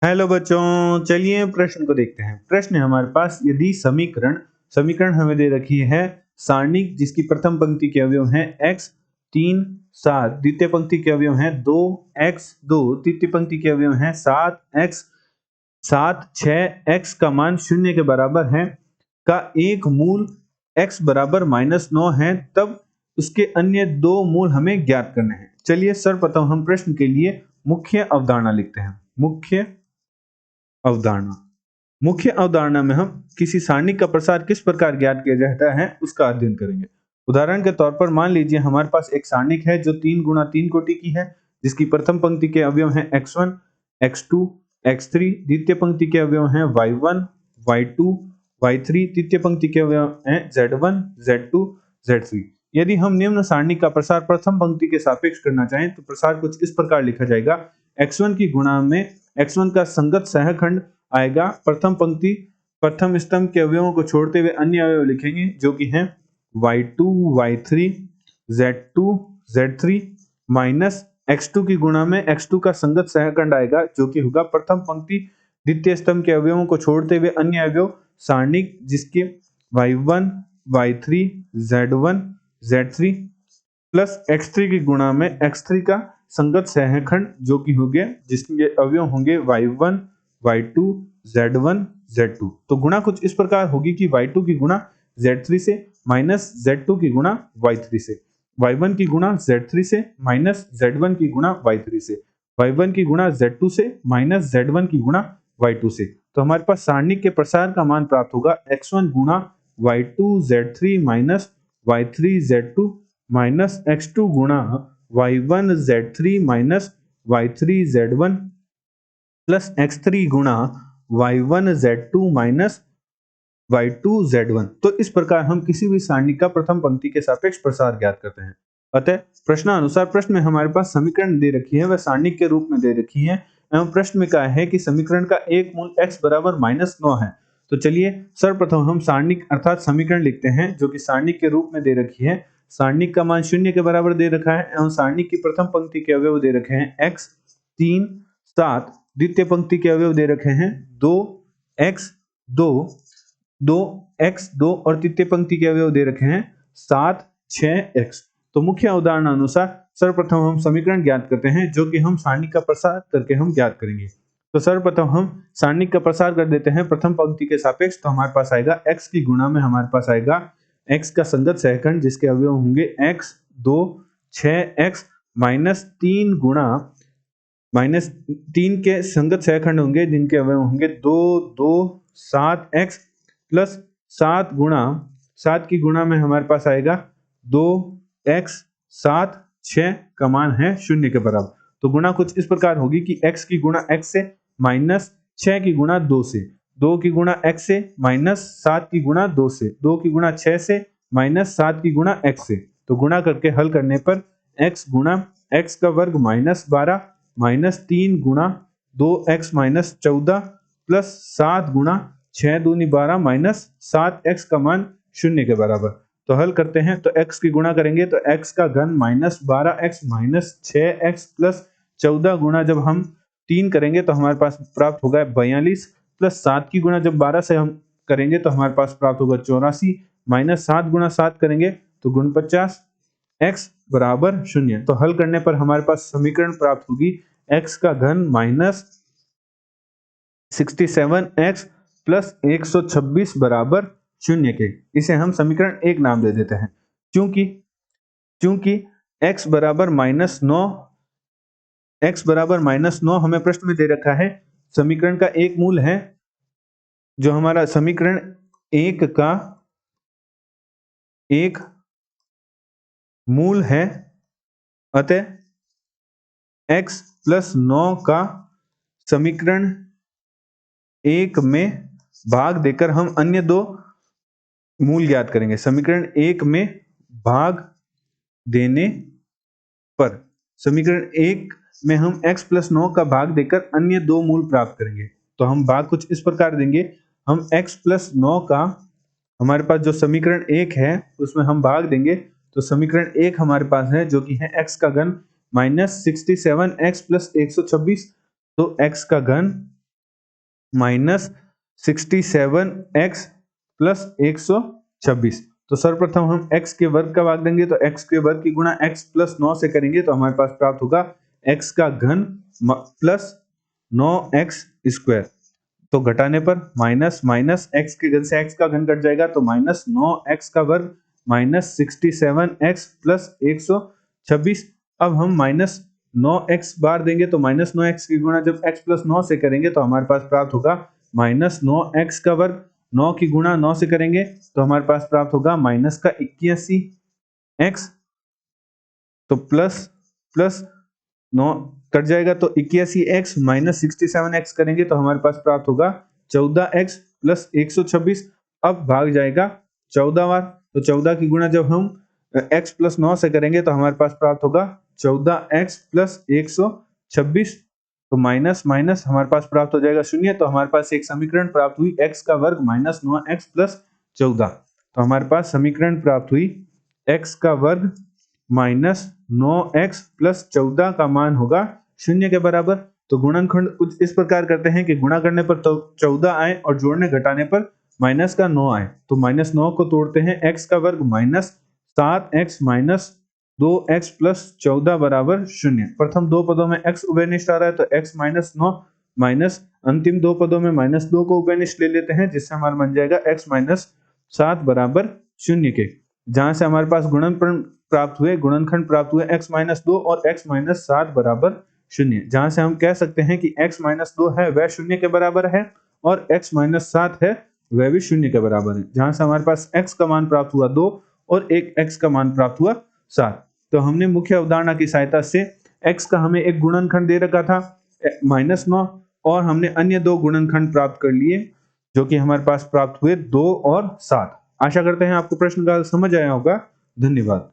Hello बच्चों, चलिए प्रश्न को देखते हैं। प्रश्न है हमारे पास, यदि समीकरण समीकरण हमें दे रखी है सारणिक जिसकी प्रथम पंक्ति के अवयव हैं x 3 7, द्वितीय पंक्ति के अवयव हैं 2x 2, तृतीय पंक्ति के अवयव हैं 7x 7 6, x का मान 0 के बराबर है का एक मूल x बराबर -9 है, तब उसके अन्य दो मूल हमें ज्ञात करने हैं। चलिए सर्वप्रथम हम प्रश्न के लिए मुख्य अवधारणा लिखते हैं। मुख्य अवधारणा में हम किसी सारणी का प्रसार किस प्रकार ज्ञात किया जाता है उसका अध्ययन करेंगे। उदाहरण के तौर पर मान लीजिए हमारे पास एक सारणिक है जो 3 गुणा 3 कोटि की है, जिसकी प्रथम पंक्ति के अवयव हैं x1 x2 x3, द्वितीय पंक्ति के अवयव हैं y1 y2 y3, तृतीय पंक्ति के अवयव हैं z1 z2 z3। यदि हम निम्न सारणी का प्रसार प्रथम पंक्ति के सापेक्ष करना चाहें तो प्रसार कुछ इस प्रकार लिखा जाएगा। x1 की गुणा में x1 का संगत सहखंड आएगा। प्रथम पंक्ति प्रथम स्तंभ के अवयवों को छोड़ते हुए अन्य अवयव लिखेंगे जो कि हैं y2 y3 z2 z3 minus x2 की गुणा में x2 का संगत सहखंड आएगा जो कि होगा प्रथम पंक्ति द्वितीय स्तंभ के अवयवों को छोड़ते हुए अन्य अवयव सारणिक जिसके y1 y3 z1 z3 plus x3 की गुणा में x3 का संगत सहखंड जो कि हो गया जिसके अवयव होंगे y1 y2 z1 z2। तो गुणा कुछ इस प्रकार होगी कि y2 की गुणा z3 से माइनस z2 की गुणा y3 से, y1 की गुणा z3 से माइनस z1 की गुणा y3 से, y1 की गुणा z2 से माइनस z1 की गुणा y2 से। तो हमारे पास सारणी के प्रसार का मान प्राप्त होगा x1 गुणा y2 z3 minus y3 z2 minus x2 गुणा y1 z3 minus y3 z1 plus x3 गुणा y1 z2 minus y2 z1। तो इस प्रकार हम किसी भी सारणी का प्रथम पंक्ति के सापेक्ष प्रसार ज्ञात करते हैं। अतः प्रश्नानुसार प्रश्न में हमारे पास समीकरण दे रखी है वह सारणी के रूप में दे रखी है एवं प्रश्न में कहा है कि समीकरण का एक मूल x बराबर -9 है। तो चलिए सर्वप्रथम हम सारणी अर्थात समीकरण लिखते हैं जो कि सारणी के रूप में दे रखी है। सारणी का मान 0 के बराबर दे रखा है एवं सारणी की प्रथम पंक्ति के अवयव दे रखे हैं x 3 7, द्वितीय पंक्ति के अवयव दे रखे हैं 2x 2 2x 2 और तृतीय पंक्ति के अवयव दे रखे हैं 7 6x। तो मुख्य उदाहरण अनुसार सर्वप्रथम हम समीकरण ज्ञात करते हैं जो कि हम सारणी का प्रसार करके हम ज्ञात करेंगे। तो सर्वप्रथम हम सारणी का प्रसार कर देते हैं प्रथम पंक्ति के सापेक्ष। तो हमारे पास आएगा x की गुणा में हमारे पास आएगा x का संगत सहखंड जिसके अवयव होंगे x 2 6x माइनस 3 गुणा -3 के संगत सहखंड होंगे जिनके अवयव होंगे 2 2 7x प्लस 7 गुणा 7 की गुणा में हमारे पास आएगा 2x 7 6 का मान है 0 के बराबर। तो गुणा कुछ इस प्रकार होगी कि x की गुणा x से माइनस 6 की गुणा 2 से, 2 की गुणा x से माइनस 7 की गुणा 2 से, 2 की गुणा 6 से माइनस 7 की गुणा x से। तो गुणा करके हल करने पर x गुणा x का वर्ग -12 माइनस 3 गुणा 2x माइनस 14 प्लस 7 गुणा 6 दूनी 12 माइनस 7x का मान 0 के बराबर। तो हल करते हैं तो x की गुणा करेंगे तो x का घन -12x माइनस 6x प्लस 14 गुणा जब हम 3 करेंगे तो हमारे पास प्राप्त होगा 42 प्लस 7 की गुणा जब 12 से हम करेंगे तो हमारे पास प्राप्त होगा 84 माइनस 7 गुणा 7 करेंगे तो 49 x बराबर 0। तो हल करने पर हमारे पास समीकरण प्राप्त होगी x का घन माइनस 67x प्लस 126 बराबर 0 के। इसे हम समीकरण 1 नाम दे देते हैं क्योंकि x बराबर -9 हमें प्रश्न में दे रखा है। समीकरण का एक मूल है जो हमारा समीकरण 1 का एक मूल है, अतः x प्लस 9 का समीकरण 1 में भाग देकर हम अन्य दो मूल ज्ञात करेंगे। समीकरण 1 में भाग देने पर समीकरण 1 में हम x प्लस 9 का भाग देकर अन्य दो मूल प्राप्त करेंगे। तो हम भाग कुछ इस प्रकार देंगे, हम x प्लस 9 का हमारे पास जो समीकरण 1 है उसमें हम भाग देंगे। तो समीकरण 1 हमारे पास है जो कि है x का घन -67x प्लस 126। तो x का घन माइनस 67x प्लस 126। तो सर्वप्रथम हम x के वर्ग का भाग देंगे, तो x के वर्ग की गुणा x प्लस 9 से करेंगे तो हमारे पास प्राप्त होगा x का घन प्लस 9x स्क्वायर। तो घटाने पर माइनस माइनस x के घन से x का घन कट जाएगा, तो माइनस 9x का वर्ग माइनस 67x प्लस 126। अब हम माइनस 9x बार देंगे तो माइनस 9x की गुणा जब x प्लस 9 से करेंगे तो हमारे पास प्राप्त होगा माइनस 9x का वर्ग। 9 की गुणा 9 से करेंगे तो हमारे पास प्राप्त होगा माइनस का 81x, तो प्लस प्लस 9 कट जाएगा तो 81x माइनस 67x करेंगे तो हमारे पास प्राप्त होगा 14x प्लस 126। अब भाग जाएगा 14 बार, तो 14 की गुणा जब हम x प्लस 9 से करेंगे तो हमारे पास प्राप्त होगा 14x प्लस 126। तो माइनस माइनस हमारे पास प्राप्त हो जाएगा शून्य। तो हमारे पास एक समीकरण प्राप्त हुई x का वर्ग माइनस 9x प्लस 14। तो हमारे पास समीकरण प्राप्त हुई x का वर्ग माइनस 9x प्लस 14 का मान होगा शून्य के बराबर। तो गुणनखंड कुछ इस प्रकार करते हैं कि गुणा करने पर तो 14 आए और जोड़ने घटाने पर माइनस का 9 आए। तो माइनस 9 को तोड़ते हैं, x का वर्ग minus 7x minus 2x plus 14 बराबर शून्य। प्रथम दो पदों में x उभयनिष्ठ आ रहा है तो x माइनस 9 माइनस अंतिम दो पदों में माइनस 2 को उभयनिष्ठ ले लेते हैं, जिससे हमारा बन जाएगा x माइनस 7 बराबर शून्य के। जहां से हमारे पास गुणनखंड प्राप्त हुए x माइनस 2 और x माइनस 7 बराबर शून्य। जहां से हम कह सकते हैं कि x माइनस 2 है वह शून्य के बराबर है और x माइनस 7 है वह भी शून्य के बराबर है। जहां से हमारे पास x का मान प्राप्त हुआ 2 और एक x का मान प्राप्त हुआ 7। तो हमने मुख्य अवधारणा की सहायता से x का हमें एक गुणनखंड दे रखा था -9 और हमने अन्य दो गुणनखंड प्राप्त कर लिए जो कि हमारे पास प्राप्त हुए 2 और 7। आशा करते हैं आपको प्रश्न का समझ आया होगा। धन्यवाद।